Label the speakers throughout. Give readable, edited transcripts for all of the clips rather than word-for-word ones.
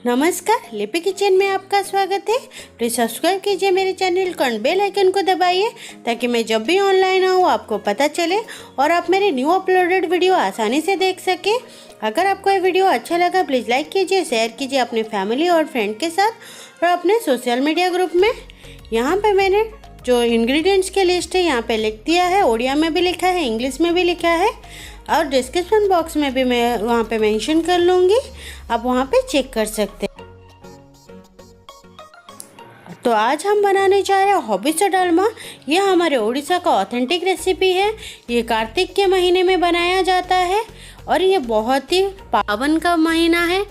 Speaker 1: नमस्कार, लिपि किचन में आपका स्वागत है। प्लीज़ सब्सक्राइब कीजिए मेरे चैनल को, बेल आइकन को दबाइए ताकि मैं जब भी ऑनलाइन आऊँ आपको पता चले और आप मेरे न्यू अपलोडेड वीडियो आसानी से देख सके। अगर आपको ये वीडियो अच्छा लगा प्लीज़ लाइक कीजिए, शेयर कीजिए अपने फैमिली और फ्रेंड के साथ और अपने सोशल मीडिया ग्रुप में। यहाँ पर मैंने जो इंग्रेडिएंट्स की लिस्ट है यहाँ पे लिख दिया है, उड़िया में भी लिखा है, इंग्लिश में भी लिखा है और डिस्क्रिप्शन बॉक्स में भी मैं वहाँ पे मेंशन कर लूँगी, आप वहाँ पे चेक कर सकते हैं। तो आज हम बनाने जा रहे हैं हॉबिसा डालमा। ये हमारे उड़ीसा का ऑथेंटिक रेसिपी है। ये कार्तिक के महीने में बनाया जाता है और ये बहुत ही पावन का महीना है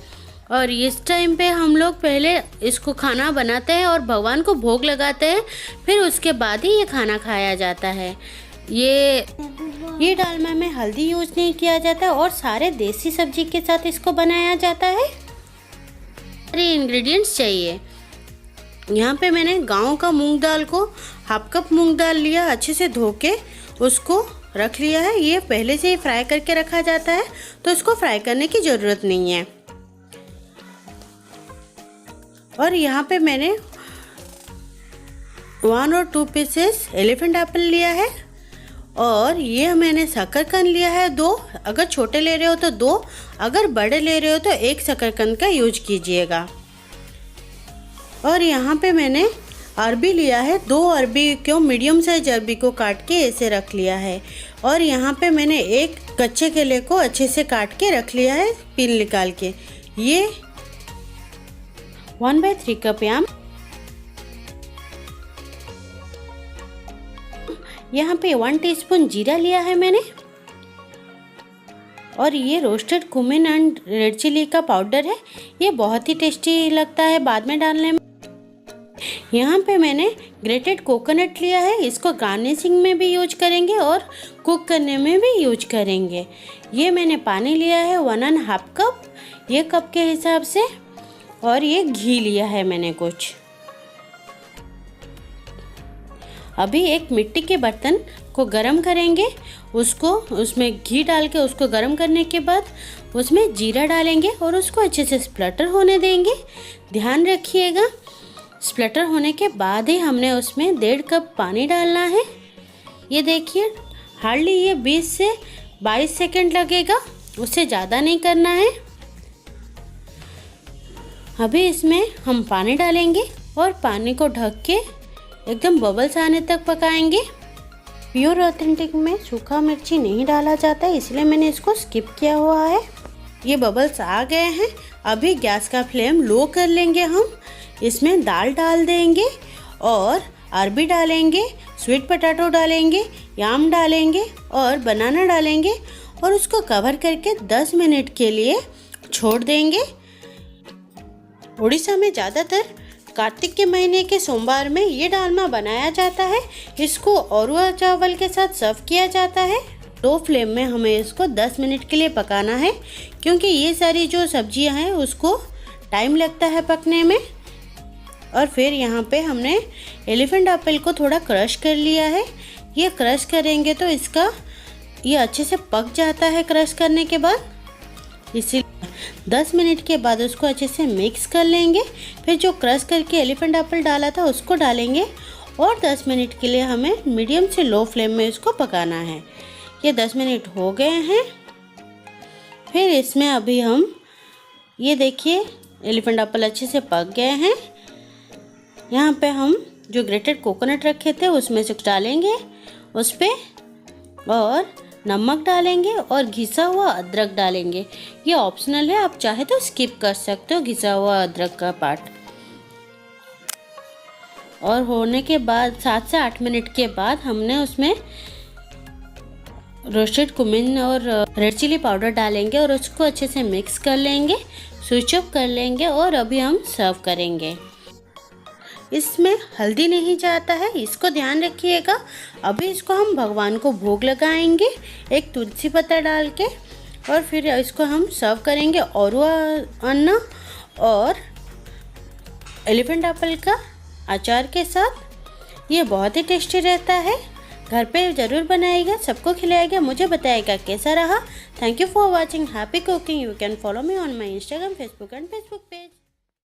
Speaker 1: और इस टाइम पे हम लोग पहले इसको खाना बनाते हैं और भगवान को भोग लगाते हैं, फिर उसके बाद ही ये खाना खाया जाता है। ये डालमा में हल्दी यूज नहीं किया जाता और सारे देसी सब्जी के साथ इसको बनाया जाता है। सारे इंग्रेडिएंट्स चाहिए। यहाँ पे मैंने गांव का मूंग दाल को हाफ कप मूंग दाल लिया, अच्छे से धो के उसको रख लिया है। ये पहले से ही फ्राई करके रखा जाता है तो इसको फ्राई करने की ज़रूरत नहीं है। और यहाँ पे मैंने 1 और 2 पीसेस एलिफेंट एप्पल लिया है और ये मैंने शकरकंद लिया है 2। अगर छोटे ले रहे हो तो 2, अगर बड़े ले रहे हो तो 1 शकरकंद का यूज कीजिएगा। और यहाँ पे मैंने अरबी लिया है, 2 अरबी को मीडियम साइज अरबी को काट के ऐसे रख लिया है। और यहाँ पे मैंने 1 कच्चे केले को अच्छे से काट के रख लिया है, पील निकाल के। ये 1/3 कप याम। यहाँ पे 1 टीस्पून जीरा लिया है मैंने और ये roasted cumin and red chilli का पाउडर है। ये बहुत ही टेस्टी लगता है बाद में डालने में। यहाँ पे मैंने ग्रेटेड कोकोनट लिया है, इसको गार्निशिंग में भी यूज करेंगे और कुक करने में भी यूज करेंगे। ये मैंने पानी लिया है 1.5 कप, ये कप के हिसाब से। और ये घी लिया है मैंने कुछ। अभी एक मिट्टी के बर्तन को गरम करेंगे, उसमें घी डाल के उसको गरम करने के बाद उसमें जीरा डालेंगे और उसको अच्छे से स्प्लटर होने देंगे। ध्यान रखिएगा स्प्लटर होने के बाद ही हमने उसमें 1.5 कप पानी डालना है। ये देखिए हार्डली ये 20 से 22 सेकंड लगेगा, उससे ज़्यादा नहीं करना है। अभी इसमें हम पानी डालेंगे और पानी को ढक के एकदम बबल्स आने तक पकाएंगे। प्योर ऑथेंटिक में सूखा मिर्ची नहीं डाला जाता है, इसलिए मैंने इसको स्किप किया हुआ है। ये बबल्स आ गए हैं। अभी गैस का फ्लेम लो कर लेंगे। हम इसमें दाल डाल देंगे और अरबी डालेंगे, स्वीट पोटैटो डालेंगे, याम डालेंगे और बनाना डालेंगे और उसको कवर करके 10 मिनट के लिए छोड़ देंगे। उड़ीसा में ज़्यादातर कार्तिक के महीने के सोमवार में ये डालमा बनाया जाता है। इसको अरुआ चावल के साथ सर्व किया जाता है। लो फ्लेम में हमें इसको 10 मिनट के लिए पकाना है क्योंकि ये सारी जो सब्जियां हैं उसको टाइम लगता है पकने में। और फिर यहाँ पे हमने एलिफेंट एप्पल को थोड़ा क्रश कर लिया है। ये क्रश करेंगे तो इसका ये अच्छे से पक जाता है क्रश करने के बाद। इसीलिए 10 मिनट के बाद उसको अच्छे से मिक्स कर लेंगे। फिर जो क्रश करके एलिफेंट एप्पल डाला था उसको डालेंगे और 10 मिनट के लिए हमें मीडियम से लो फ्लेम में इसको पकाना है। ये 10 मिनट हो गए हैं। फिर इसमें अभी हम ये देखिए एलिफेंट एप्पल अच्छे से पक गए हैं। यहाँ पे हम जो ग्रेटेड कोकोनट रखे थे उसमें से डालेंगे उस पर और नमक डालेंगे और घिसा हुआ अदरक डालेंगे। ये ऑप्शनल है, आप चाहे तो स्किप कर सकते हो घिसा हुआ अदरक का पार्ट। और होने के बाद 7 से 8 मिनट के बाद हमने उसमें रोस्टेड कुमिन और रेड चिली पाउडर डालेंगे और उसको अच्छे से मिक्स कर लेंगे, स्विच ऑफ कर लेंगे और अभी हम सर्व करेंगे। इसमें हल्दी नहीं जाता है, इसको ध्यान रखिएगा। अभी इसको हम भगवान को भोग लगाएंगे एक तुलसी पत्ता डाल के और फिर इसको हम सर्व करेंगे अरुआ अन्ना और एलिफेंट एप्पल का अचार के साथ। ये बहुत ही टेस्टी रहता है। घर पे ज़रूर बनाइएगा, सबको खिलाइएगा, मुझे बताइएगा कैसा रहा। Thank you for watching. Happy cooking. You can follow me on my Instagram, Facebook and Facebook page.